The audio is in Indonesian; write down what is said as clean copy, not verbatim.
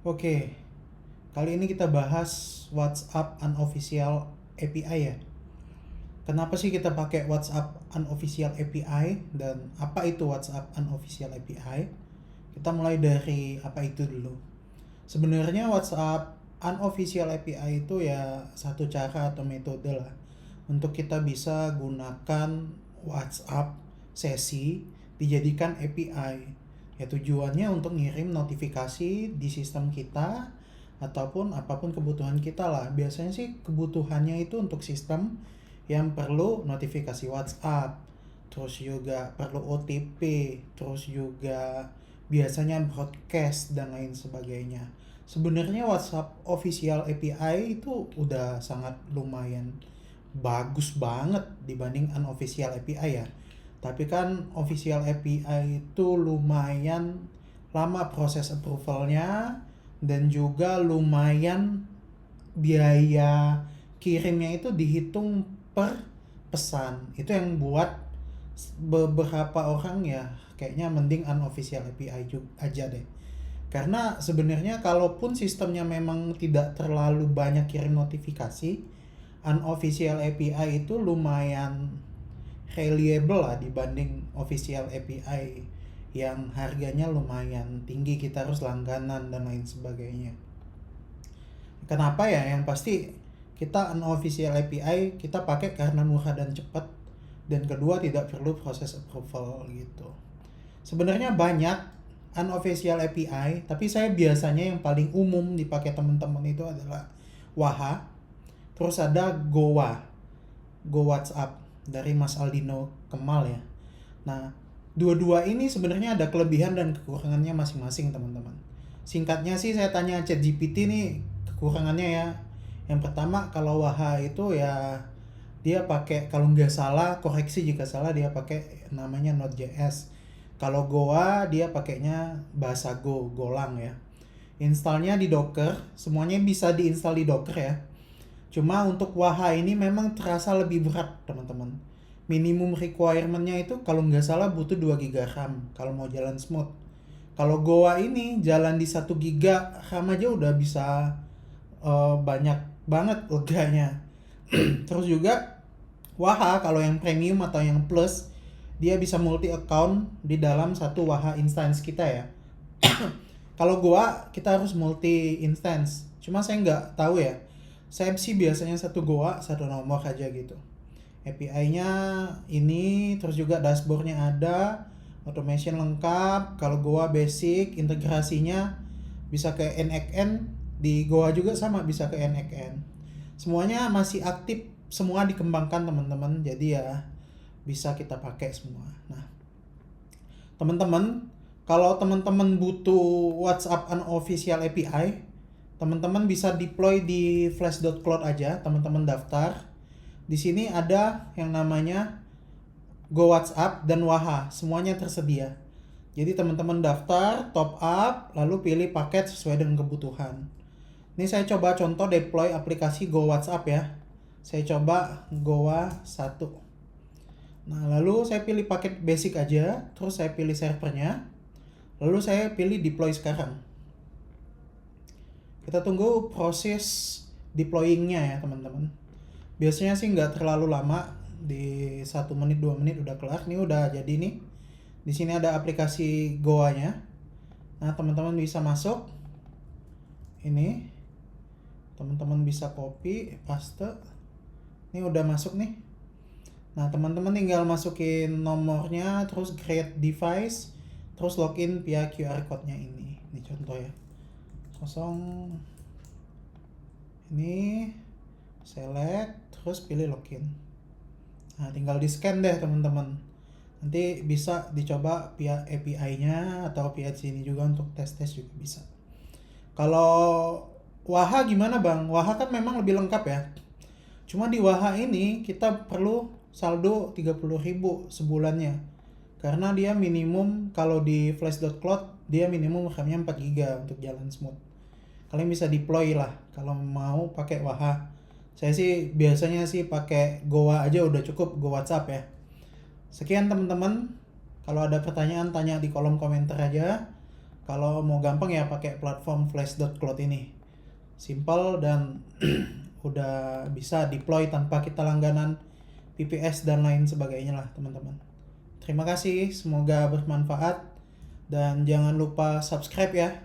Oke, kali ini kita bahas WhatsApp Unofficial API ya. Kenapa sih kita pakai WhatsApp Unofficial API dan apa itu WhatsApp Unofficial API? Kita mulai dari apa itu dulu. Sebenarnya WhatsApp Unofficial API itu ya satu cara atau metode lah untuk kita bisa gunakan WhatsApp sesi dijadikan API. Ya tujuannya untuk ngirim notifikasi di sistem kita ataupun apapun kebutuhan kita lah. Biasanya sih kebutuhannya itu untuk sistem yang perlu notifikasi WhatsApp, terus juga perlu OTP, terus juga biasanya broadcast dan lain sebagainya. Sebenarnya WhatsApp official API itu udah sangat lumayan bagus banget dibanding unofficial API ya. Tapi kan official API itu lumayan lama proses approvalnya dan juga lumayan biaya kirimnya itu dihitung per pesan. Itu yang buat beberapa orang ya kayaknya mending unofficial API aja deh. Karena sebenarnya kalaupun sistemnya memang tidak terlalu banyak kirim notifikasi, unofficial API itu lumayan reliable lah dibanding official API yang harganya lumayan tinggi, kita harus langganan dan lain sebagainya. Kenapa ya? Yang pasti kita unofficial API kita pakai karena murah dan cepat, dan kedua tidak perlu proses approval gitu. Sebenarnya banyak unofficial API, tapi saya biasanya yang paling umum dipakai teman-teman itu adalah Waha, terus ada Go WhatsApp dari Mas Aldino Kemal ya. Nah, dua-dua ini sebenarnya ada kelebihan dan kekurangannya masing-masing teman-teman. Singkatnya sih saya tanya ChatGPT nih kekurangannya ya. Yang pertama kalau Waha itu ya dia pakai, kalau nggak salah koreksi jika salah, dia pakai namanya Node.js. Kalau Goa dia pakainya bahasa Golang ya. Installnya di Docker, semuanya bisa diinstal di Docker ya. Cuma untuk Waha ini memang terasa lebih berat teman-teman. Minimum requirementnya itu kalau nggak salah butuh 2 GB RAM kalau mau jalan smooth. Kalau Goa ini jalan di 1 GB RAM aja udah bisa banyak banget leganya. Terus juga Waha kalau yang premium atau yang plus dia bisa multi account di dalam satu Waha instance kita ya. Kalau Goa kita harus multi instance. Cuma saya nggak tahu ya. Saya sih biasanya satu Goa satu nomor aja gitu. API-nya ini, terus juga dashboardnya ada, automation lengkap. Kalau Goa basic, integrasinya bisa ke NXN, di Goa juga sama bisa ke NXN. Semuanya masih aktif, semua dikembangkan teman-teman, jadi ya bisa kita pakai semua. Nah, teman-teman, kalau teman-teman butuh WhatsApp unofficial API, teman-teman bisa deploy di flash.cloud aja, teman-teman daftar. Di sini ada yang namanya Go WhatsApp dan Waha, semuanya tersedia. Jadi teman-teman daftar, top up, lalu pilih paket sesuai dengan kebutuhan. Ini saya coba contoh deploy aplikasi Go WhatsApp ya. Saya coba Goa 1. Nah, lalu saya pilih paket basic aja, terus saya pilih servernya. Lalu saya pilih deploy sekarang. Kita tunggu proses deployingnya ya teman-teman. Biasanya sih nggak terlalu lama, di 1 menit 2 menit udah kelar. Ini udah jadi nih. Di sini ada aplikasi Goa-nya. Nah, teman-teman bisa masuk. Ini teman-teman bisa copy, paste. Ini udah masuk nih. Nah, teman-teman tinggal masukin nomornya, terus create device, terus login via QR code-nya ini. Ini contoh ya. 0 ini select, terus pilih login. Nah, tinggal di scan deh teman-teman. Nanti bisa dicoba via API-nya atau via sini juga untuk tes-tes juga bisa. Kalau Waha gimana bang? Waha kan memang lebih lengkap ya. Cuma di Waha ini kita perlu saldo 30.000 sebulannya. Karena dia minimum, kalau di flash.cloud dia minimum RAM-nya 4 GB untuk jalan smooth. Kalian bisa deploy lah kalau mau pakai Waha. Saya sih biasanya sih pakai Goa aja udah cukup, Go WhatsApp ya. Sekian teman-teman. Kalau ada pertanyaan tanya di kolom komentar aja. Kalau mau gampang ya pakai platform Flash.cloud ini. Simple dan udah bisa deploy tanpa kita langganan VPS dan lain sebagainya lah teman-teman. Terima kasih, semoga bermanfaat dan jangan lupa subscribe ya.